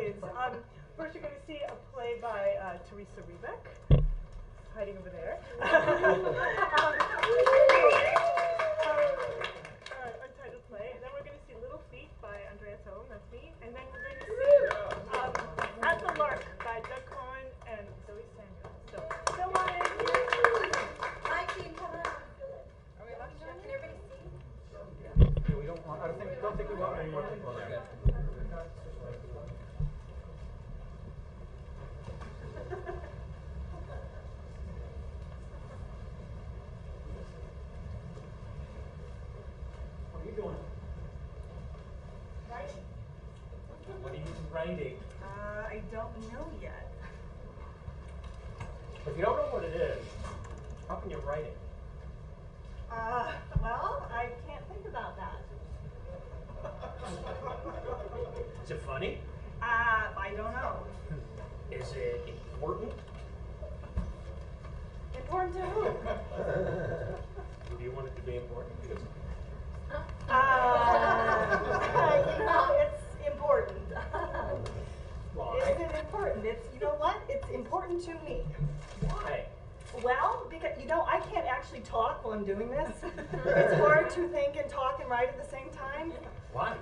plays. First, you're going to see a play by Teresa Rebeck, hiding over there. Untitled play. And then we're going to see Little Feet by Andrea Sohn, that's me. And then we're going to see At the Lark by Doug Cohen and Zoe Samuel. So, come on in. Hi, team, come on. Are we about to Can everybody see? Yeah, we don't want, I don't think we want any more people there. What are you doing? Writing. What are you writing? I don't know yet. If you don't know what it is, how can you write it? Well, I can't think about that. Is it funny? I don't know. Is it important? Important to who? Who do you want it to be important? It's important. Why? Is it important? It's, you know what? It's important to me. Why? Well, because, I can't actually talk while I'm doing this. It's hard to think and talk and write at the same time. Why?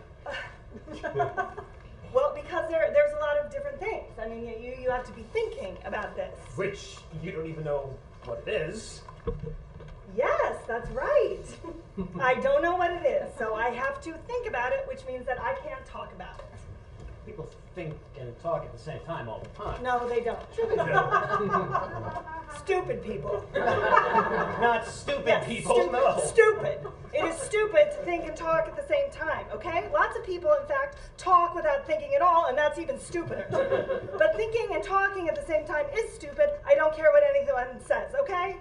Well, because there's a lot of different things. I mean, you have to be thinking about this. Which you don't even know what it is. Yes, that's right. I don't know what it is, so I have to think about it, which means that I can't talk about it. People think and talk at the same time all the time. No, they don't. Sure they do. Stupid people. Not stupid Yes, people, stupid, no. Stupid. It is stupid to think and talk at the same time, okay? Lots of people, in fact, talk without thinking at all, and that's even stupider. But thinking and talking at the same time is stupid. I don't care what anyone says, okay?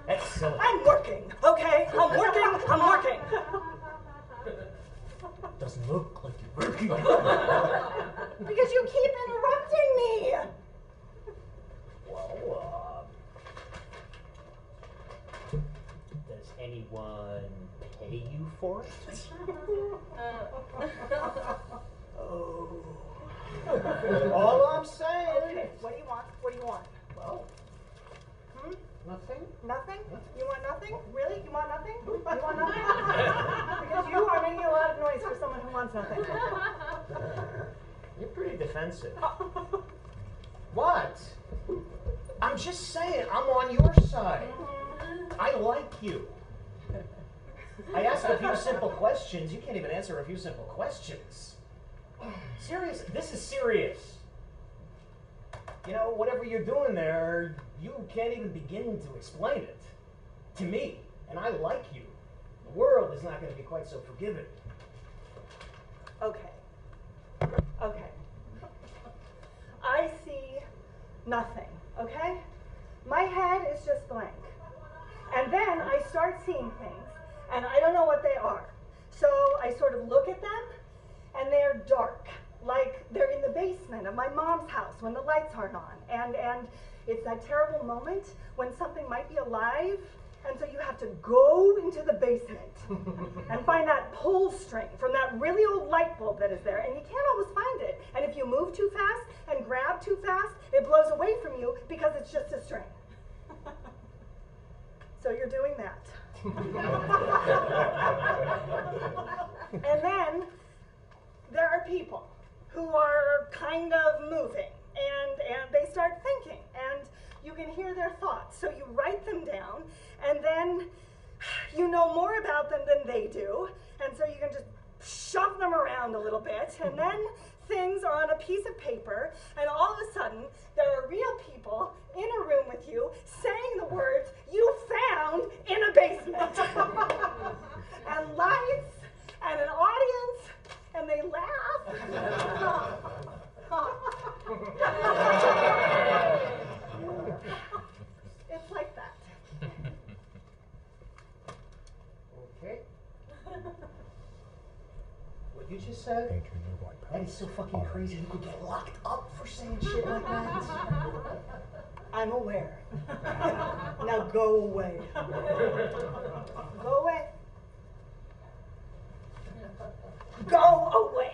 That's silly. I'm working, okay? I'm working. Doesn't look like you're working. Because you keep interrupting me. Well, does anyone pay you for it? Oh. All I'm saying. Okay, what do you want? What do you want? Well, nothing. Nothing? You want nothing? Really? You want nothing? You want nothing? Because you are making a lot of noise for someone who wants nothing. You're pretty defensive. What? I'm just saying, I'm on your side. I like you. I asked a few simple questions. You can't even answer a few simple questions. Serious. This is serious. Whatever you're doing there, you can't even begin to explain it to me. And I like you. The world is not going to be quite so forgiving. Okay. I see nothing, okay? My head is just blank. And then I start seeing things, and I don't know what they are. So I sort of look at them, and they're dark. Like they're in the basement of my mom's house when the lights aren't on. And it's that terrible moment when something might be alive, and so you have to go into the basement and find that pull string from that really old light bulb that is there, and you can't always find it. And if you move too fast and grab too fast, it blows away from you because it's just a string. So you're doing that. And then there are people who are kind of moving, and they start thinking, and you can hear their thoughts. So you write them down, and then you know more about them than they do, and so you can just shove them around a little bit, and then things are on a piece of paper, and all of a sudden there are real people in a room with you saying the words you found in a basement. And lights, and an audience, and they laugh. It's like that. Okay. What you just said? That is so fucking crazy. You could get locked up for saying shit like that. I'm aware. Now go away. Go away. Go away.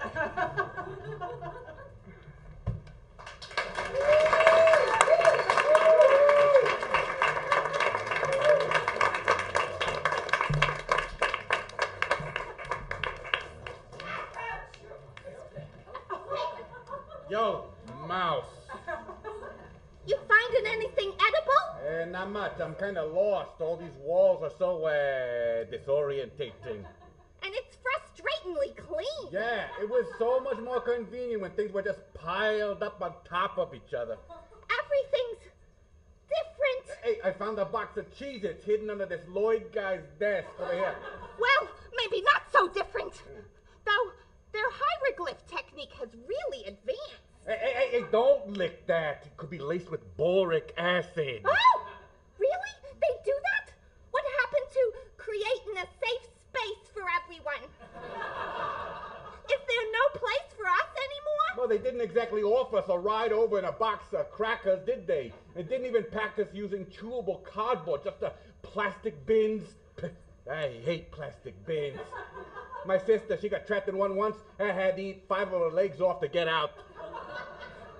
Yo, mouse. You finding anything edible? Not much. I'm kind of lost. All these walls are so, disorientating. And it's frustratingly clean. Yeah, it was so much more convenient when things were just piled up on top of each other. Everything's different. Hey, I found a box of Cheez-Its hidden under this Lloyd guy's desk over here. Well, maybe not so different. Though their hieroglyph technique has really advanced. Hey, don't lick that. It could be laced with boric acid. Oh! Really? They do that? What happened to creating a safe space for everyone? Is there no place for us anymore? Well, they didn't exactly offer us a ride over in a box of crackers, did they? And didn't even pack us using chewable cardboard, just the plastic bins. I hate plastic bins. My sister, she got trapped in one once. I had to eat 5 of her legs off to get out.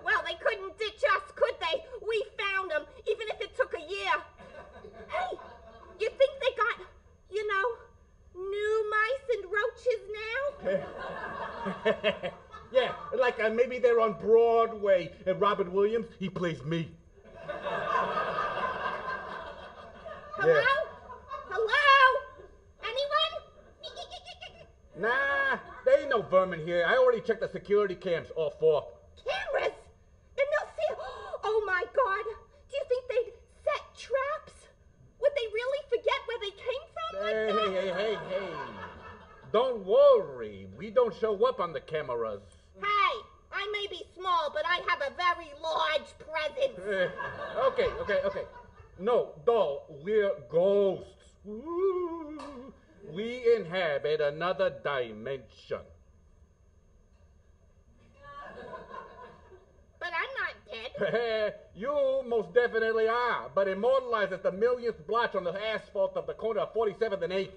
Well, they couldn't ditch us, could they? We found them, even if it took a year. Hey, you think they got, new mice and roaches now? Yeah, like maybe they're on Broadway and Robin Williams, he plays me. Hello? Yeah. Hello? Anyone? Nah, there ain't no vermin here. I already checked the security cams, all 4. Cameras? Then they'll see. Oh my God. Do you think they'd set traps? Would they really forget where they came from like that? Hey. Don't worry. We don't show up on the cameras. Hey, I may be small, but I have a very large presence. Okay. No, doll, we're ghosts. Ooh. We inhabit another dimension. But I'm not dead. You most definitely are, but immortalized as the millionth blotch on the asphalt of the corner of 47th and 8th.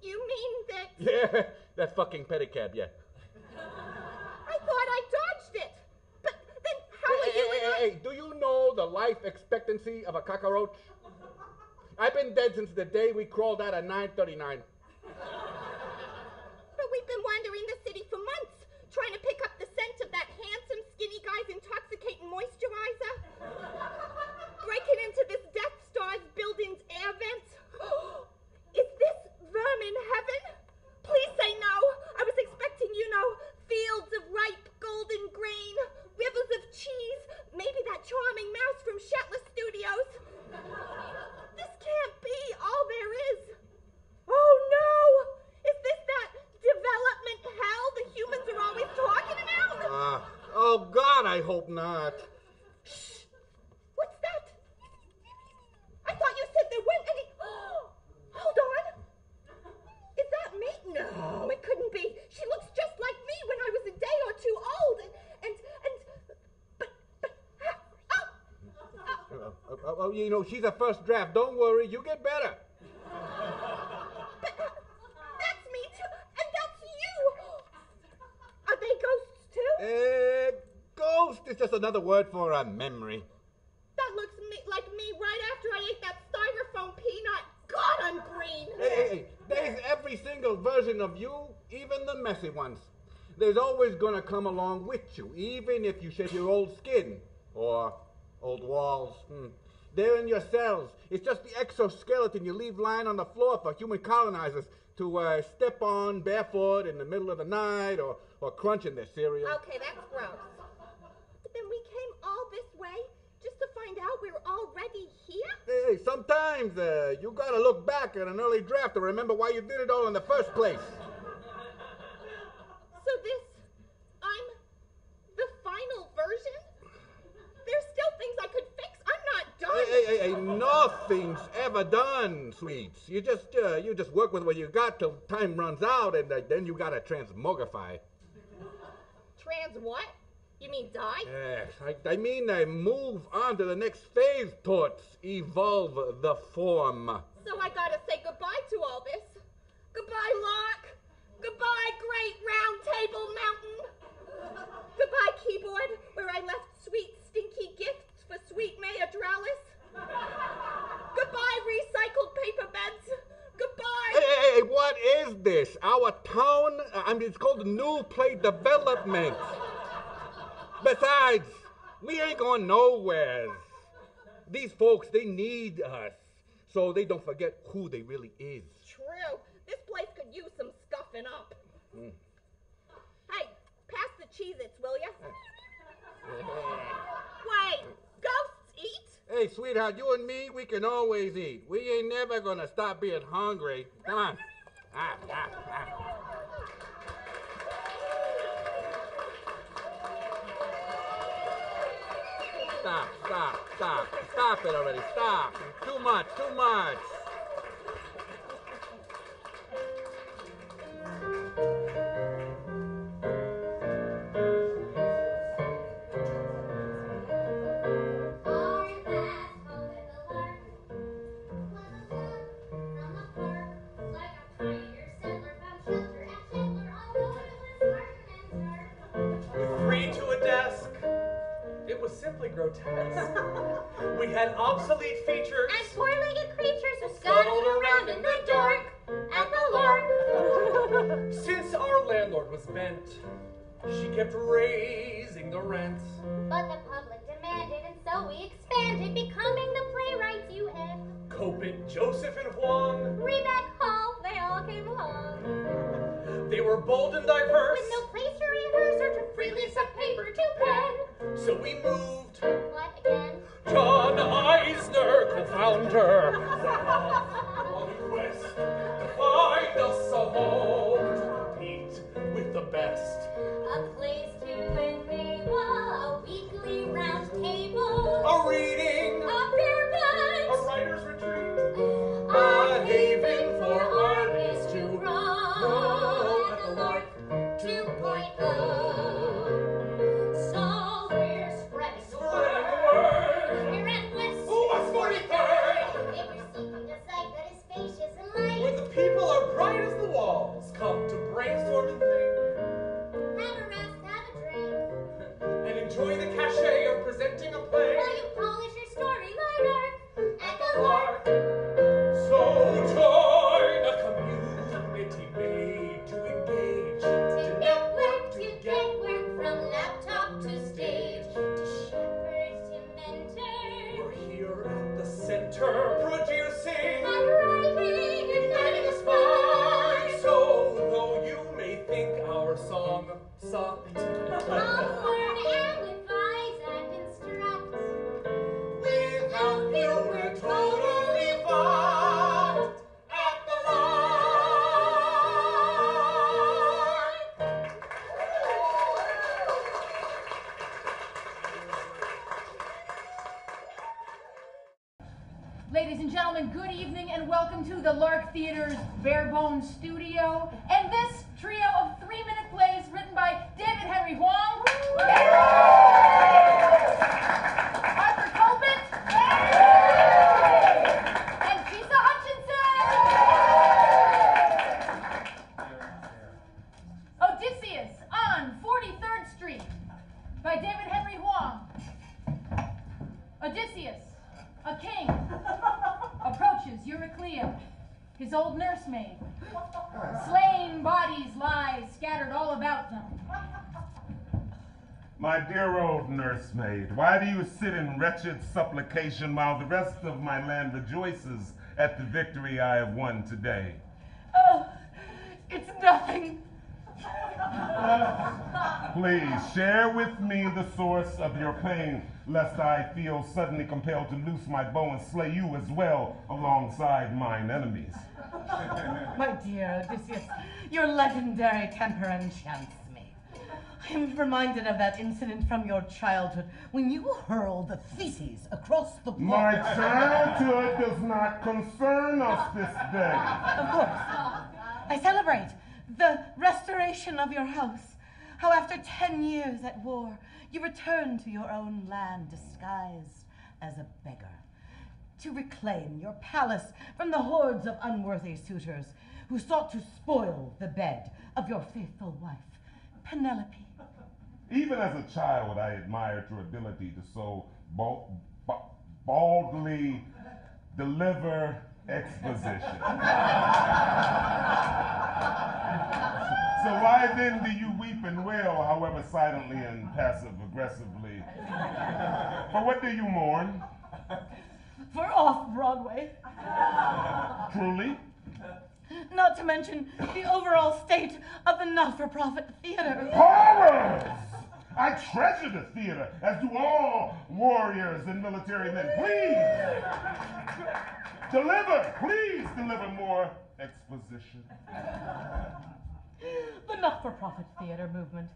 You mean that? Yeah, that fucking pedicab, yeah. I thought I dodged it. But then how are you? Hey, do you know the life expectancy of a cockroach? I've been dead since the day we crawled out of 939. But we've been wandering the city for months, trying to pick up the scent of that handsome, skinny guy's intoxicating moisturizer. Breaking into this Death Star's building's air vents. Is this vermin heaven? Please say no. I was expecting, fields of ripe golden grain, rivers of cheese, maybe that charming mouse from Shetler Studios. This can't be all there is. Oh no! Is this that development hell the humans are always talking about? Oh God, I hope not. Shh! What's that? I thought you said there weren't any. Hold on. Is that me? No, it couldn't be. She looks just like me when I was a day or two old. She's a first draft. Don't worry, you get better. But that's me too, and that's you. Are they ghosts too? Ghost is just another word for a memory. That looks like me right after I ate that styrofoam peanut. God, I'm green. Hey, there's every single version of you, even the messy ones. There's always gonna come along with you, even if you shed your old skin or old walls. They're in your cells. It's just the exoskeleton you leave lying on the floor for human colonizers to step on barefoot in the middle of the night or crunch in their cereal. Okay, that's gross. But then we came all this way just to find out we're already here? Hey, sometimes you gotta look back at an early draft to remember why you did it all in the first place. So I'm the final version? There's still things I could fix. I'm not done. Hey, nothing's ever done, sweets. You just work with what you got till time runs out, and then you gotta transmogrify. Trans what? You mean die? Yes, I mean move on to the next phase, Torts. Evolve the form. So I gotta say goodbye to all this. Goodbye, Lark. Goodbye, Great Round Table Mountain. Goodbye, keyboard, where I left sweet, stinky stinky gifts for sweet Mayor Dralis. Goodbye, recycled paper beds. Goodbye. Hey, what is this? Our town? It's called New Play Development. Besides, we ain't going nowhere. These folks, they need us, so they don't forget who they really is. True. This place could use some scuffing up. Hey, pass the Cheez-Its, will ya? Wait, ghosts eat? Hey, sweetheart, you and me, we can always eat. We ain't never gonna stop being hungry. Come on. Stop it already, stop. Too much. Free to a desk. It was simply grotesque. We had obsolete features and four-legged creatures who scuttled around in the dark at the Lark. Since our landlord was bent, she kept raising the rent. But the public demanded, and so we expanded, becoming the playwrights you had. Copit, Joseph, and Huang. Rebeck Hall, they all came along. They were bold and diverse, with no place to rehearse or to freely set paper to pen. So we moved. What again? John Eisner, co-founder, on a quest to find us a home to compete with the best. A place to enable a weekly round table. A reading, a beer gut, a writer's retreat, a haven for artists to grow at the Lark 2.0. So we're spreading the word. We're at West. West 43rd. If you're seeking a site that is spacious and light, Where the people are bright as the walls, come to brainstorm and think, have a rest, have a drink, and enjoy the cachet of presenting a play while you polish your storyline arc at the Lark. So join a community made to engage, To network, to get work from laptop to stage, to shepherd, to mentor, We're here at the center, producing, and writing, igniting a spark. so though you may think our song sucked, I'll learn and advise and instruct. without you we're totally fucked at the Lark. Ladies and gentlemen, good evening and welcome to the Lark Theater's Bare Bones Studio and this trio of 3-minute plays written by David Henry Huang, Arthur Copit, and Chisa Hutchinson. Odysseus on 43rd Street by David Henry Huang. Odysseus, a king, approaches Euryclea, his old nursemaid. Slain bodies lie scattered all about them. My dear old nursemaid, why do you sit in wretched supplication while the rest of my land rejoices at the victory I have won today? Oh, it's nothing. Please share with me the source of your pain, lest I feel suddenly compelled to loose my bow and slay you as well alongside mine enemies. My dear Odysseus, your legendary temper enchants me. I am reminded of that incident from your childhood when you hurled the feces across the pond. My childhood does not concern us this day. Of course. I celebrate the restoration of your house. How after 10 years at war, you returned to your own land disguised as a beggar, to reclaim your palace from the hordes of unworthy suitors who sought to spoil the bed of your faithful wife, Penelope. Even as a child, I admired your ability to so baldly deliver exposition. So why then do you weep and wail, however silently and passive-aggressively? For what do you mourn? For off-Broadway. Truly? Not to mention the overall state of the not-for-profit theater. Horrors! I treasure the theater, as do all warriors and military men. Please deliver more exposition. The not-for-profit theater movement,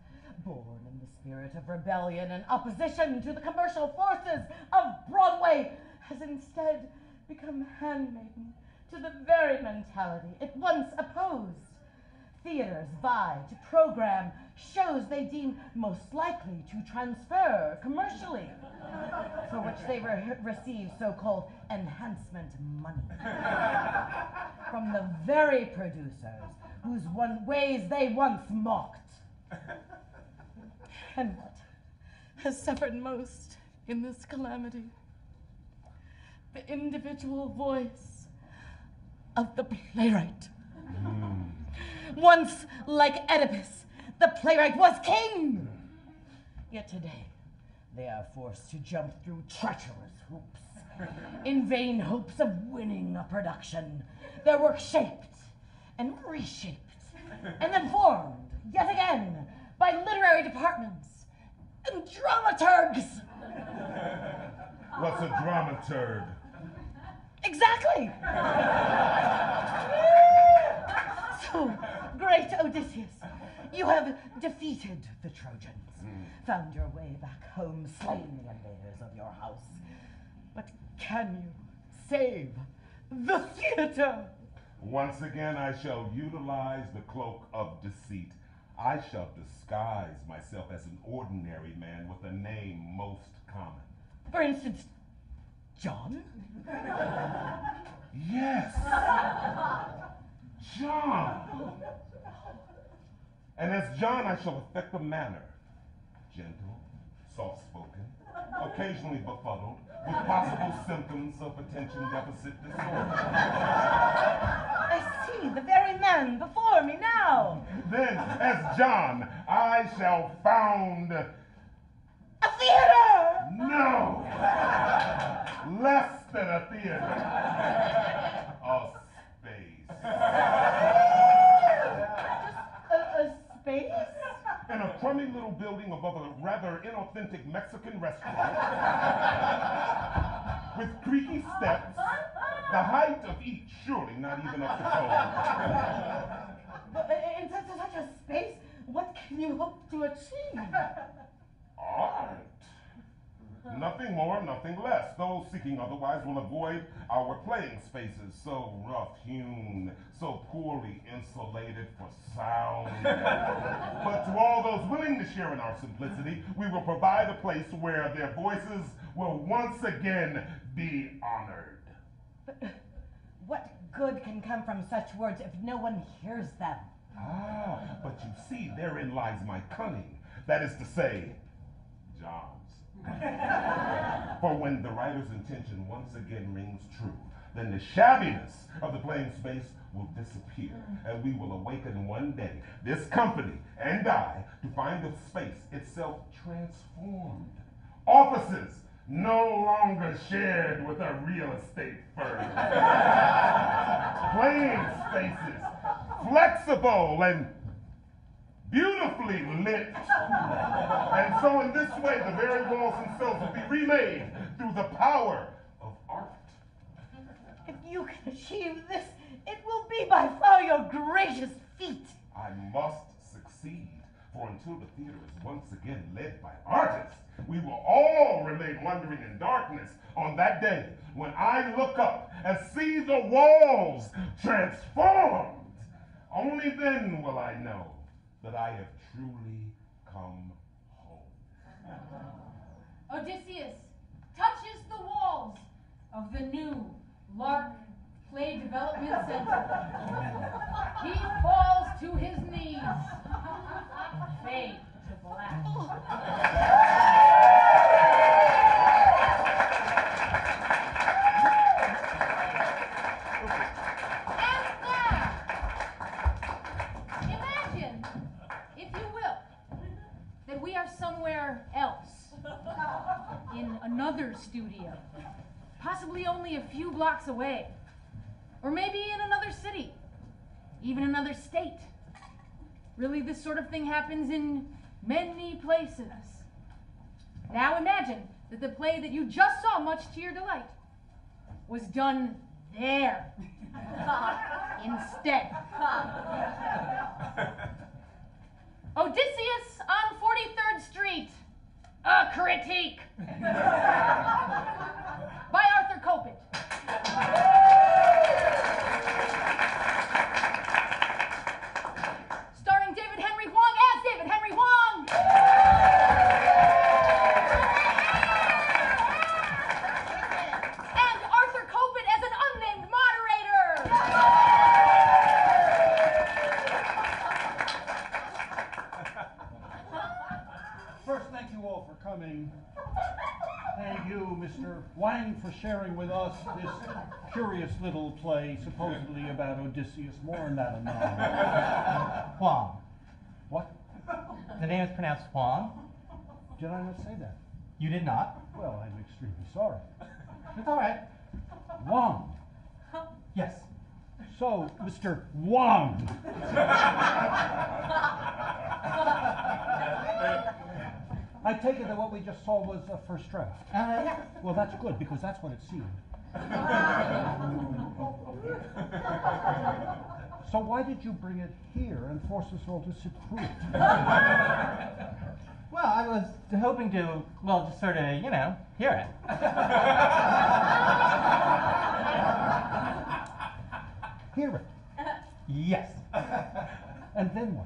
born in the spirit of rebellion and opposition to the commercial forces of Broadway, has instead become handmaiden to the very mentality it once opposed. Theaters vie to program shows they deem most likely to transfer commercially, for which they receive so-called enhancement money from the very producers whose ways they once mocked. And what has suffered most in this calamity? The individual voice of the playwright. Once, like Oedipus, the playwright was king. Yet today, they are forced to jump through treacherous hoops in vain hopes of winning a production. Their work shaped and reshaped and then formed yet again by literary departments and dramaturgs. What's a dramaturg? Exactly. So, great Odysseus, you have defeated the Trojans, found your way back home, slain the invaders of your house. But can you save the theater? Once again, I shall utilize the cloak of deceit. I shall disguise myself as an ordinary man with a name most common. For instance, John? Yes. John. And as John, I shall affect a manner. Gentle, soft-spoken, occasionally befuddled, with possible symptoms of attention deficit disorder. I see the very man before me now. Then, as John, I shall found... a theater! No! Less than a theater. A space. A space? In a crummy little building above a rather inauthentic Mexican restaurant, with creaky steps, the height of each surely not even up to code. But in such a space, what can you hope to achieve? Art. Nothing more, nothing less. Those seeking otherwise will avoid our playing spaces, so rough-hewn, so poorly insulated for sound. But to all those willing to share in our simplicity, we will provide a place where their voices will once again be honored. But what good can come from such words if no one hears them? Ah, but you see, therein lies my cunning. That is to say, John's. For when the writer's intention once again rings true, then the shabbiness of the playing space will disappear, and we will awaken one day, this company and I, to find the space itself transformed. Offices no longer shared with a real estate firm. Playing spaces flexible and beautifully lit. And so in this way, the very walls themselves will be remade through the power of art. If you can achieve this, it will be by far your greatest feat. I must succeed, for until the theater is once again led by artists, we will all remain wandering in darkness on that day when I look up and see the walls transformed. Only then will I know that I have truly come home. Odysseus touches the walls of the new Lark Play Development Center. He falls to his knees. Fade to black. Imagine, if you will, that we are somewhere else, in another studio, possibly only a few blocks away, or maybe in another city, even another state. Really, this sort of thing happens in many places. Now imagine that the play that you just saw, much to your delight, was done there instead. Odysseus on 43rd Street, a critique, by Arthur Kopit. Starring David Henry Hwang as David Henry Hwang. And Arthur Kopit as an unnamed moderator. First, thank you all for coming. Thank you, Mr. Wang, for sharing with us this curious little play, supposedly about Odysseus. More on that anon. Huang. What? The name is pronounced Huang. Did I not say that? You did not. Well, I'm extremely sorry. It's all right. Wang. Yes. So, Mr. Wang. I take it that what we just saw was a first draft. Yeah. Well, that's good, because that's what it seemed. So why did you bring it here and force us all to sit through it? Well, I was hoping to, well, just sort of, hear it. Hear it. Yes. And then what?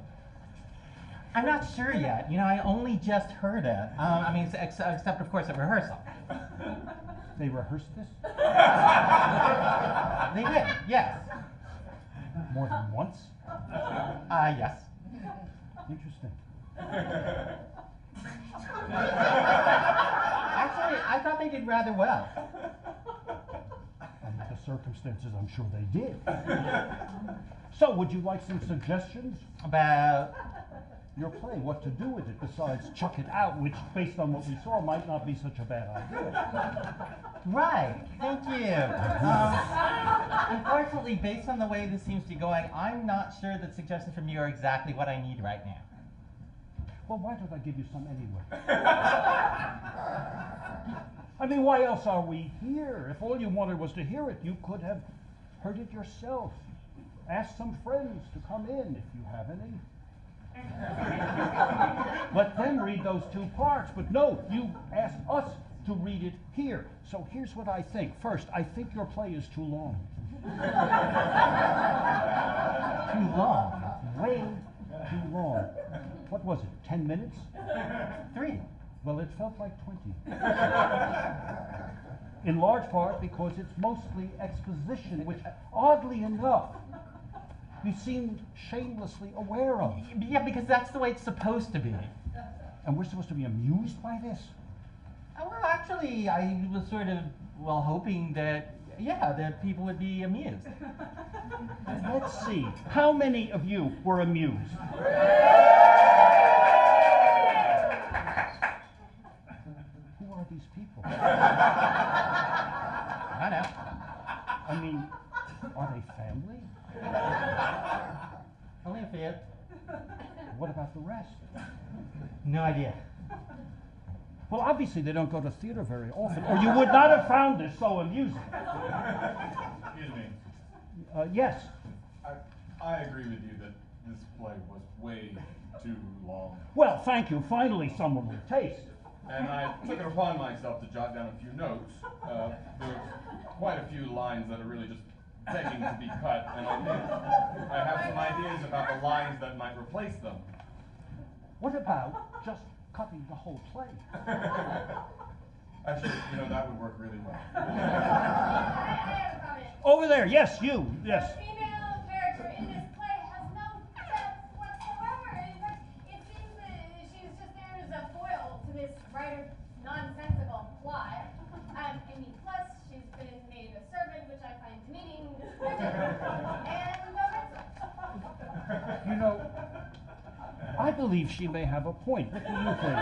I'm not sure yet. I only just heard it. Except, of course, at rehearsal. They rehearsed this? They did, yes. More than once? Yes. Interesting. Actually, I thought they did rather well. Under the circumstances, I'm sure they did. So, would you like some suggestions? About your play, what to do with it besides chuck it out, which, based on what we saw, might not be such a bad idea. Right, thank you. Unfortunately, based on the way this seems to be going, I'm not sure that suggestions from you are exactly what I need right now. Well, why don't I give you some anyway? I mean, why else are we here? If all you wanted was to hear it, you could have heard it yourself. Ask some friends to come in, if you have any. Let them read those two parts, but no, you asked us to read it here. So here's what I think. First, I think your play is too long. Too long? Way too long. What was it, 10 minutes? 3. Well, it felt like 20. In large part because it's mostly exposition, which, oddly enough, you seemed shamelessly aware of. Yeah, because that's the way it's supposed to be. And we're supposed to be amused by this? Well, actually, I was sort of, hoping that, that people would be amused. Let's see. How many of you were amused? Who are these people? I know. I mean, are they family? Only a few. What about the rest? No idea. Well, obviously they don't go to theater very often, or you would not have found this so amusing. Excuse me. Yes. I agree with you that this play was way too long. Well, thank you. Finally, someone with taste. And I took it upon myself to jot down a few notes. There's quite a few lines that are really just begging to be cut, and I think I have some ideas about the lines that might replace them. What about just cutting the whole play? Actually, that would work really well. I have a comment. Over there, yes, you, yes. The female character in this play has no depth whatsoever. In fact, it seems that she's just believe she may have a point. What do you think?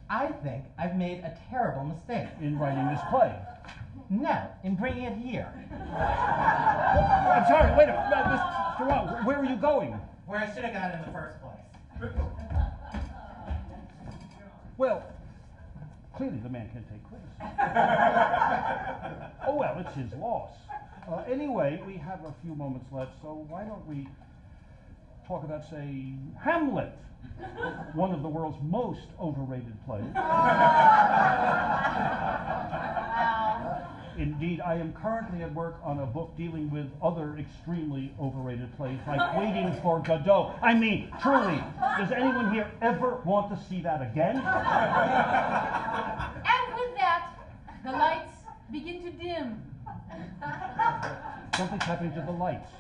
I think I've made a terrible mistake. In writing this play? No, in bringing it here. I'm sorry, wait a minute. Mr. Wong, where are you going? Where I should have gone in the first place. Well, clearly the man can't take criticism. Oh, well, it's his loss. Anyway, we have a few moments left, so why don't we talk about, say, Hamlet, one of the world's most overrated plays. Indeed, I am currently at work on a book dealing with other extremely overrated plays, like Waiting for Godot. I mean, truly, does anyone here ever want to see that again? And with that, the lights begin to dim. Something's happening to the lights.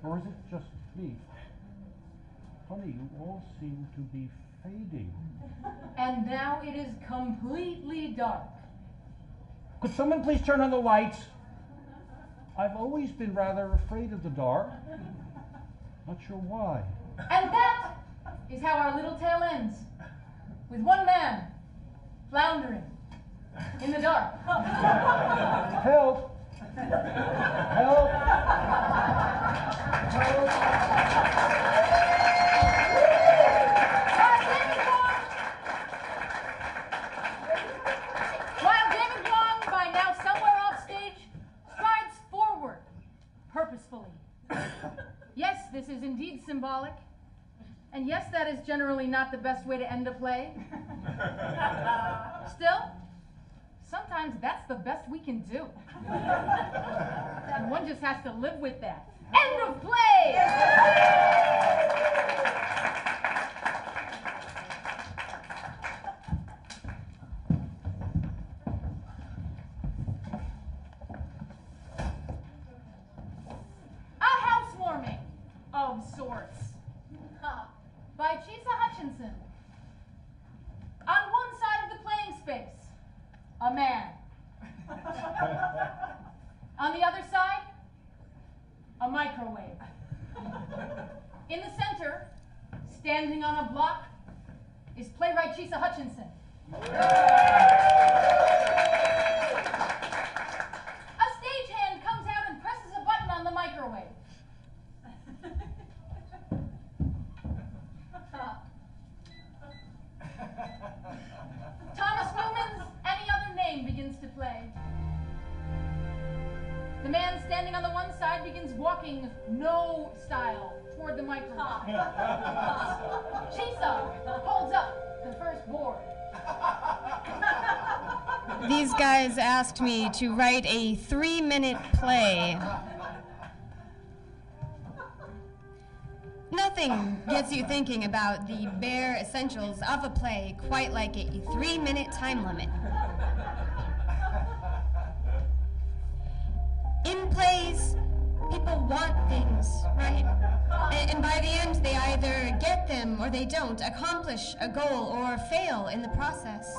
Or is it just me? Funny, you all seem to be fading. And now it is completely dark. Could someone please turn on the lights? I've always been rather afraid of the dark. Not sure why. And that is how our little tale ends. With one man floundering in the dark. Help! Help! Help! While David Wong, by now somewhere off stage, strides forward, purposefully. Yes, this is indeed symbolic. And yes, that is generally not the best way to end a play. Still, sometimes that's the best we can do. And one just has to live with that. End of play! A housewarming of sorts. By Chisa Hutchinson. On one side of the playing space, a man. On the other side, a microwave. In the center, standing on a block, is playwright Chisa Hutchinson. A stagehand comes out and presses a button on the microwave. Thomas Newman's Any Other Name begins to play. The man standing on the one side begins walking no style toward the microwave. Chisa holds up the first board. These guys asked me to write a 3-minute play. Nothing gets you thinking about the bare essentials of a play quite like a 3-minute time limit. In plays, people want things, right? And by the end, they either get them or they don't, accomplish a goal or fail in the process.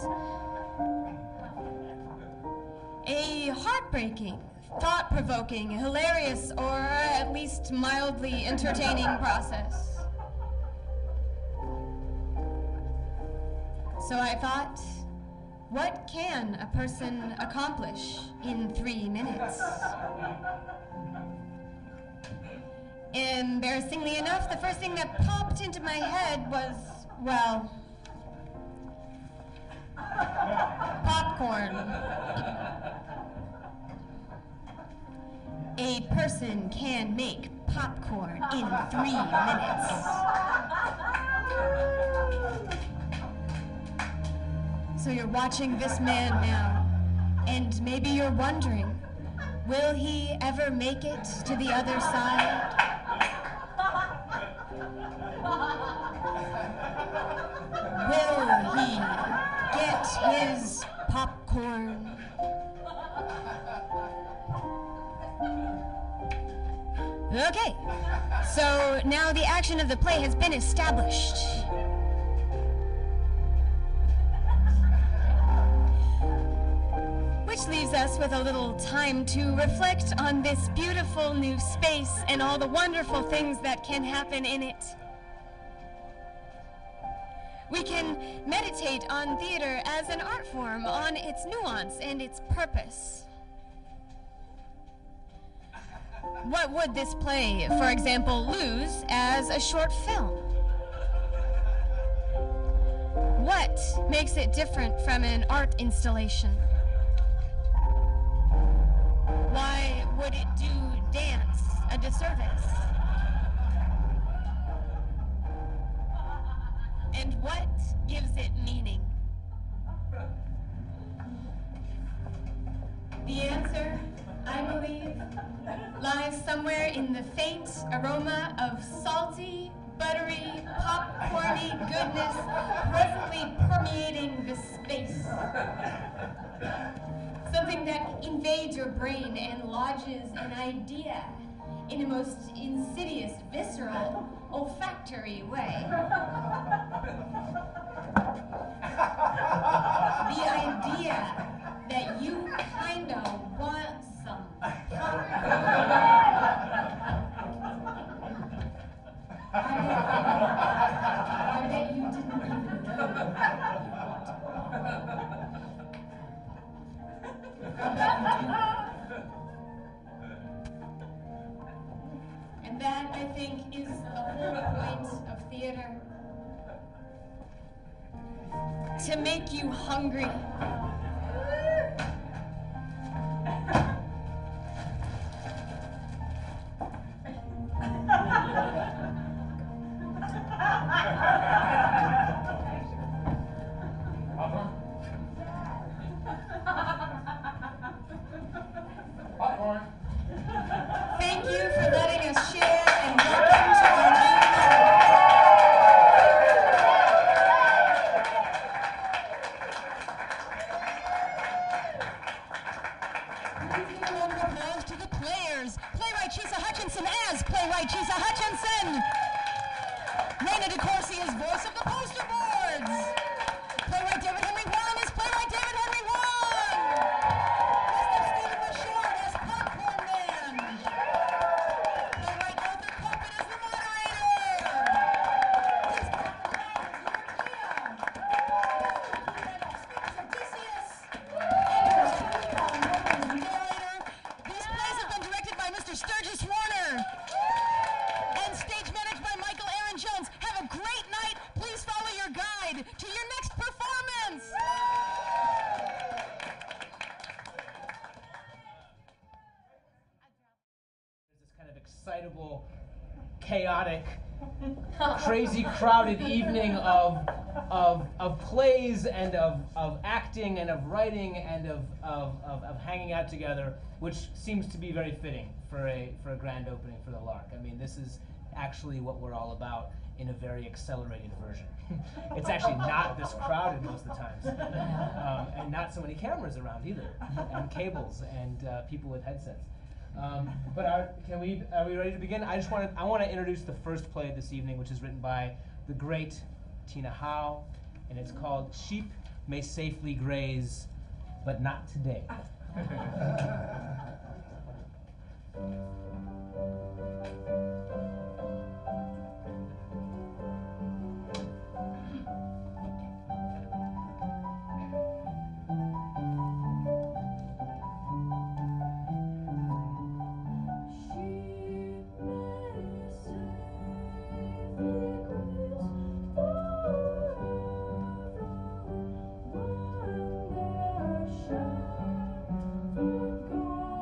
A heartbreaking, thought-provoking, hilarious, or at least mildly entertaining process. So I thought, what can a person accomplish in 3 minutes? Embarrassingly enough, the first thing that popped into my head was, well, popcorn. A person can make popcorn in 3 minutes. So you're watching this man now, and maybe you're wondering, will he ever make it to the other side? Will he get his popcorn? Okay, so now the action of the play has been established. Which leaves us us with a little time to reflect on this beautiful new space and all the wonderful things that can happen in it. We can meditate on theater as an art form, on its nuance and its purpose. What would this play, for example, lose as a short film? What makes it different from an art installation? Why would it do dance a disservice? And what gives it meaning? The answer, I believe, lies somewhere in the faint aroma of salty, buttery, popcorny goodness presently permeating the space. Something that invades your brain and lodges an idea in a most insidious, visceral, olfactory way. The idea that you kinda want some I bet you didn't even know you And that, I think, is the whole point of theater. To make you hungry. Thank you for letting us share and welcome to our Please give a round of applause to the players. Playwright Chisa Hutchinson as Playwright Chisa Hutchinson. Raina DeCourcy as voice of the poster boards. Playwright David Henry Wan is Playwright David Henry Wan. Mr. Stephen Bashir as Popcorn Man. Playwright Arthur Coppin as the moderator. Please clap for Odysseus. These plays have been directed by Mr. Sturgis Warner and stage managed by Michael Aaron Jones. Have a great night. Please follow your guide to your next performance. This kind of excitable, chaotic, crazy, crowded evening of plays and of acting and of writing and of hanging out together, which seems to be very fitting for a grand opening for the Lark. I mean, this is actually what we're all about in a very accelerated version. It's actually not this crowded most of the times, and not so many cameras around either, and cables and people with headsets. But are we ready to begin? I want to introduce the first play this evening, which is written by the great Tina Howe, and it's called Sheep May Safely Graze, but Not Today. God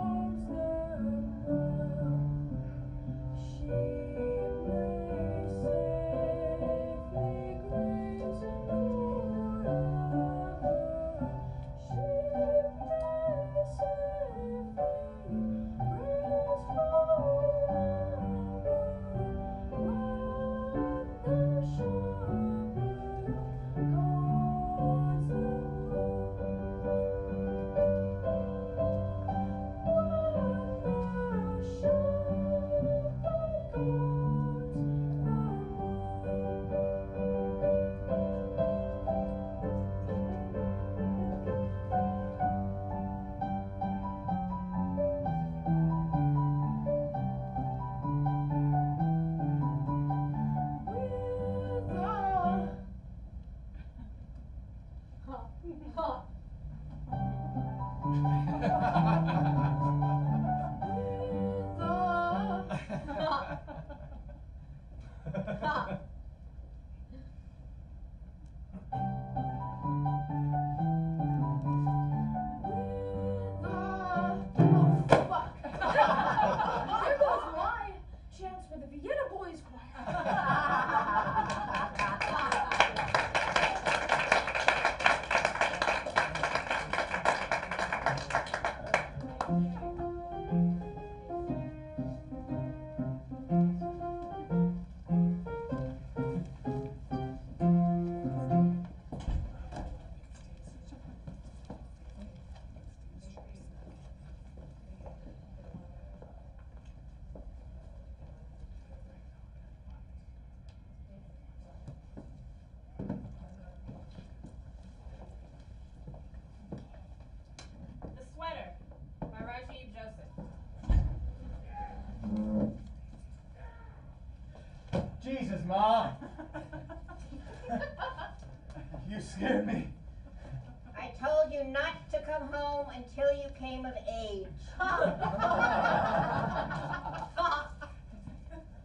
Ma. You scared me. I told you not to come home until you came of age.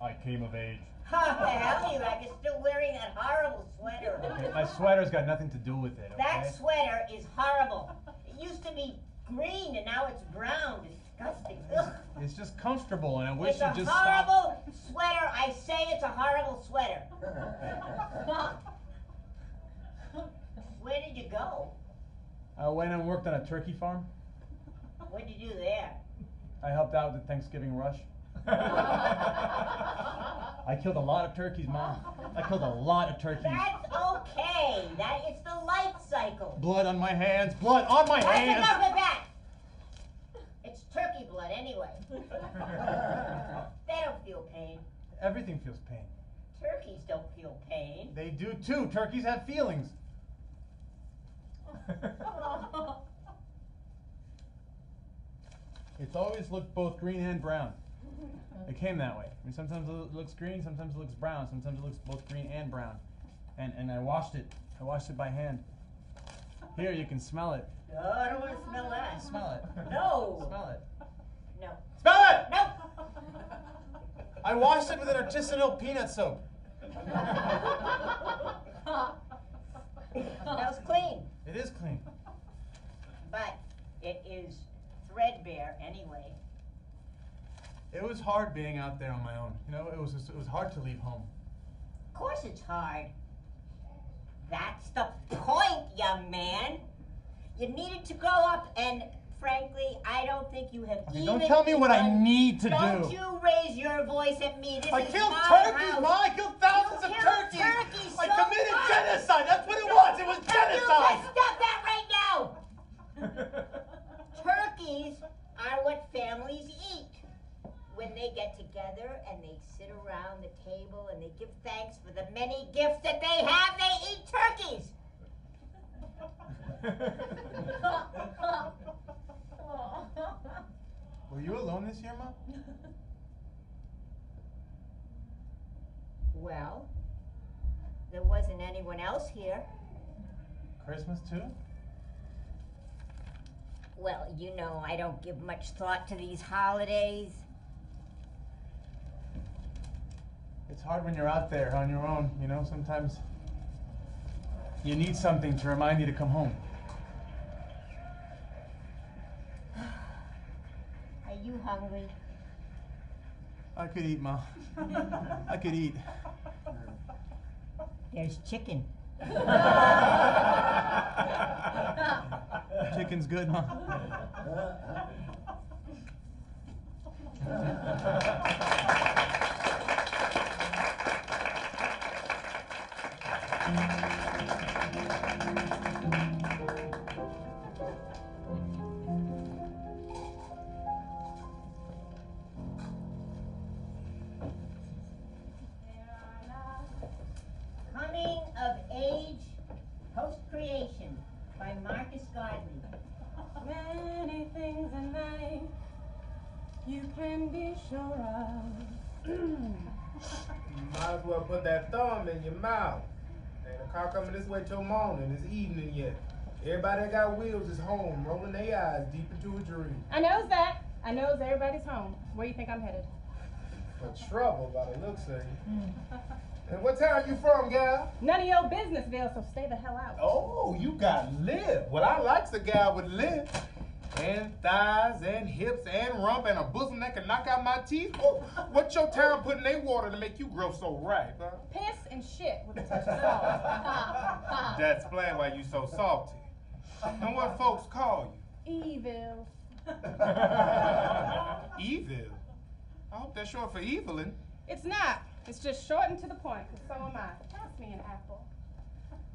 I came of age. What the hell you have? You're still wearing that horrible sweater. Okay, my sweater's got nothing to do with it, okay? That sweater is horrible. It used to be green and now it's brown. Disgusting. Ugh. It's just comfortable, and I wish It's you'd a just horrible sweater. I say it's a horrible sweater. Where did you go? I went and worked on a turkey farm. What did you do there? I helped out with the Thanksgiving rush. I killed a lot of turkeys, Mom. I killed a lot of turkeys. That's okay. That it's the life cycle. Blood on my hands. Blood on my That's hands. enough of that. It's turkey blood anyway. They don't feel pain. Everything feels pain. Turkeys don't feel pain. They do too. Turkeys have feelings. It's always looked both green and brown. It came that way. I mean, sometimes it looks green, sometimes it looks brown, sometimes it looks both green and brown. And I washed it. I washed it by hand. Here, you can smell it. Oh, I don't want to smell that. Smell it. No. Smell it. No. Smell it! No. I washed it with an artisanal peanut soap. Smells clean. It is clean. But it is threadbare anyway. It was hard being out there on my own. You know, it was hard to leave home. Of course it's hard. That's the point, young man. You needed to grow up, and frankly, I don't think you have even. Don't tell me what I need to Don't do. you raise your voice at me. This I is killed my turkeys, house. Ma! I killed thousands of You turkeys! killed turkeys, I so committed what? genocide! That's what it was! It was You genocide! just stop that right now! Turkeys are what families eat. When they get together and they sit around the table and they give thanks for the many gifts that they have, they eat turkeys. Were you alone this year, Mom? Well, there wasn't anyone else here. Christmas too? Well, you know, I don't give much thought to these holidays. It's hard when you're out there on your own, you know, sometimes you need something to remind you to come home. Are you hungry? I could eat, Ma. I could eat. There's chicken. Chicken's good, Ma. Coming of Age Post-Creation by Marcus Godley. Many things in life you can be sure of. Might as well put that thumb in your mouth. Ain't a car coming this way till morning. It's evening yet. Everybody that got wheels is home, rolling their eyes deep into a dream. I knows that. I knows everybody's home. Where you think I'm headed? For trouble by the looks of you. And what town you from, gal? None of your business, Bill, so stay the hell out. Oh, you got lip. Well, I likes a gal with lip. And thighs, and hips, and rump, and a bosom that can knock out my teeth. Oh, what your town put in their water to make you grow so ripe, huh? Piss and shit with a touch of salt. That's explain why you so salty. And what folks call you? Evil. Evil? I hope that's short for Evelyn. It's not. It's just short and to the point, because so am I. Pass me an apple.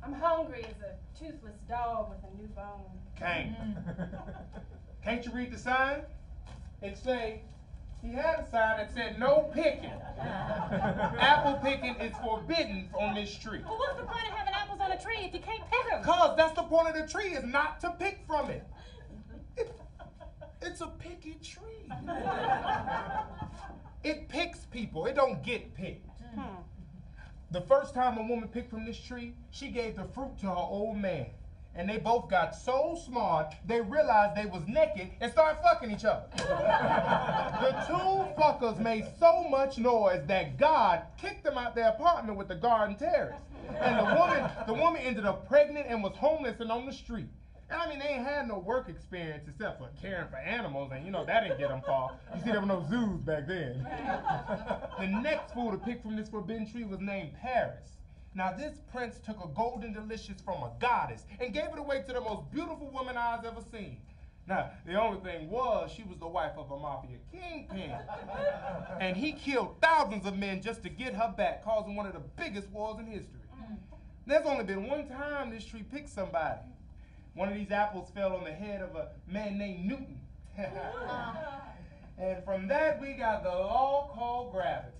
I'm hungry as a toothless dog with a new bone. Can't you read the sign? It say, he had a sign that said no picking. Apple picking is forbidden on this tree. Well, what's the point of having apples on a tree if you can't pick them? Cause that's the point of the tree, is not to pick from it. It's a picky tree. It picks people, it don't get picked. The first time a woman picked from this tree, she gave the fruit to her old man. And they both got so smart, they realized they was naked and started fucking each other. The two fuckers made so much noise that God kicked them out their apartment with the garden terrace. And the woman ended up pregnant and was homeless and on the street. And I mean, they ain't had no work experience except for caring for animals, and you know, that didn't get them far. You see, there were no zoos back then. The next fool to pick from this forbidden tree was named Paris. Now, this prince took a golden delicious from a goddess and gave it away to the most beautiful woman I've ever seen. Now, the only thing was, she was the wife of a mafia kingpin. And he killed thousands of men just to get her back, causing one of the biggest wars in history. There's only been one time this tree picked somebody. One of these apples fell on the head of a man named Newton. And from that, we got the law called gravity.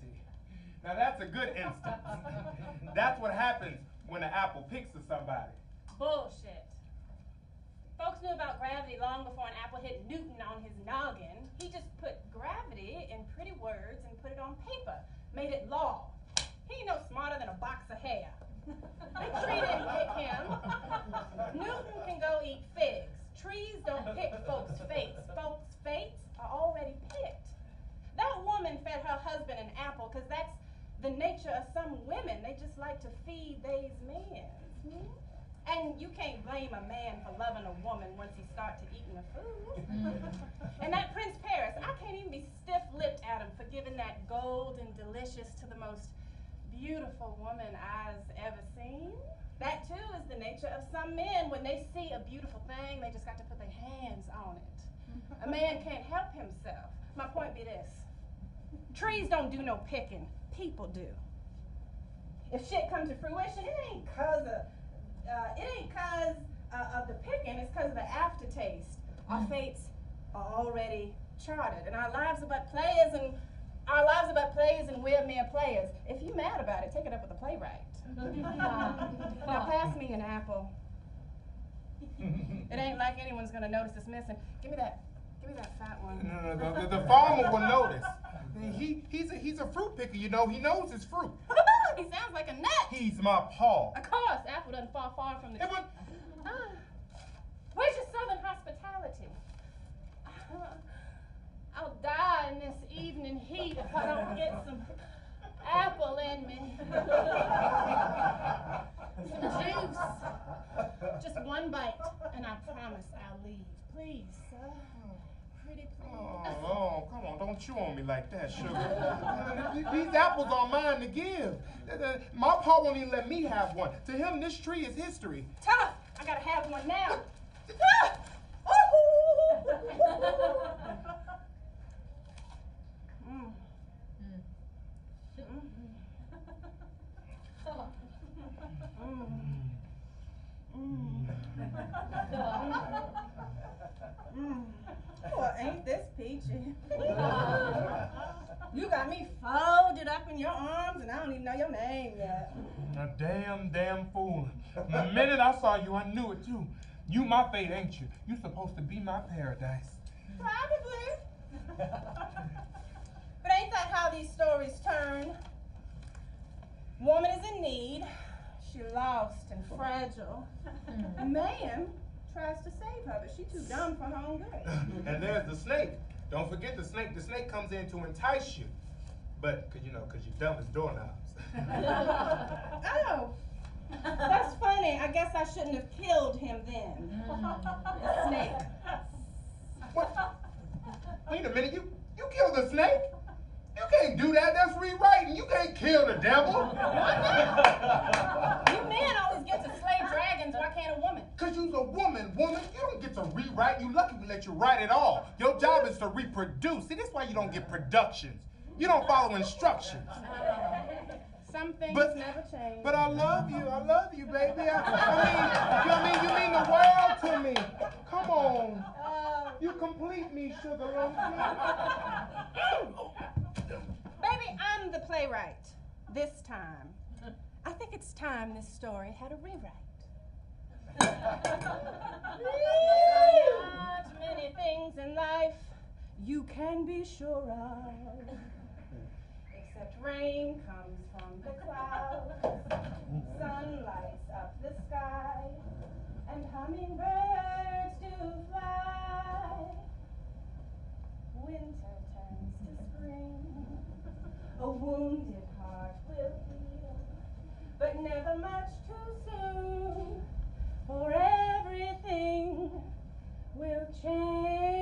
Now that's a good instance. That's what happens when an apple picks to somebody. Bullshit. Folks knew about gravity long before an apple hit Newton on his noggin. He just put gravity in pretty words and put it on paper. Made it law. He ain't no smarter than a box of hair. That tree didn't pick him. Newton can go eat figs. Trees don't pick folks' fates. Folks' fates are already picked. That woman fed her husband an apple because that's the nature of some women. They just like to feed these men. And you can't blame a man for loving a woman once he starts to eating the food. And that Prince Paris, I can't even be stiff-lipped at him for giving that gold and delicious to the most beautiful woman I've ever seen. That too is the nature of some men. When they see a beautiful thing, they just got to put their hands on it. A man can't help himself. My point be this. Trees don't do no picking. People do. If shit comes to fruition, it ain't cause of the picking, it's cause of the aftertaste. Our fates are already charted, and our lives are but plays, and we're mere players. If you mad about it, take it up with the playwright. Now pass me an apple. It ain't like anyone's gonna notice it's missing. Give me that fat one. No, the farmer will notice. He's a fruit picker, you know. He knows his fruit. He sounds like a nut. He's my paw. Of course, apple doesn't fall far from the tree. Where's your southern hospitality? I'll die in this evening heat if I don't get some apple in me. Some juice. Just one bite, and I promise I'll leave. Please, sir. Pretty please. Oh, come on, don't chew on me like that, sugar. These apples are mine to give. My pa won't even let me have one. To him, this tree is history. Tough! I gotta have one now. Well, ain't this peachy? You got me folded up in your arms, and I don't even know your name yet. A damn fool. The minute I saw you, I knew it too. You my fate, ain't you? You supposed to be my paradise. Probably. But ain't that how these stories turn? Woman is in need. She lost and fragile. A man tries to save her, but she's too dumb for her own good. And there's the snake. Don't forget the snake. The snake comes in to entice you. But, cause you're dumb as doorknobs. Oh, that's funny. I guess I shouldn't have killed him then. The snake. What? Wait a minute, you killed the snake? You can't do that, that's rewriting. You can't kill the devil. You men always get to slay dragons, why can't a woman? Cause you's a woman. You don't get to rewrite. You lucky we let you write it all. Your job is to reproduce. See, that's why you don't get productions. You don't follow instructions. Some things never change. But I love you, baby. You mean the world to me. Come on. You complete me, sugar. Baby, I'm the playwright. This time. I think it's time this story had a rewrite. Not many things in life you can be sure of. except rain comes from the clouds, sun lights up the sky, and hummingbirds do fly. Winter turns to spring, a wounded heart will heal, but never much too soon, for everything will change.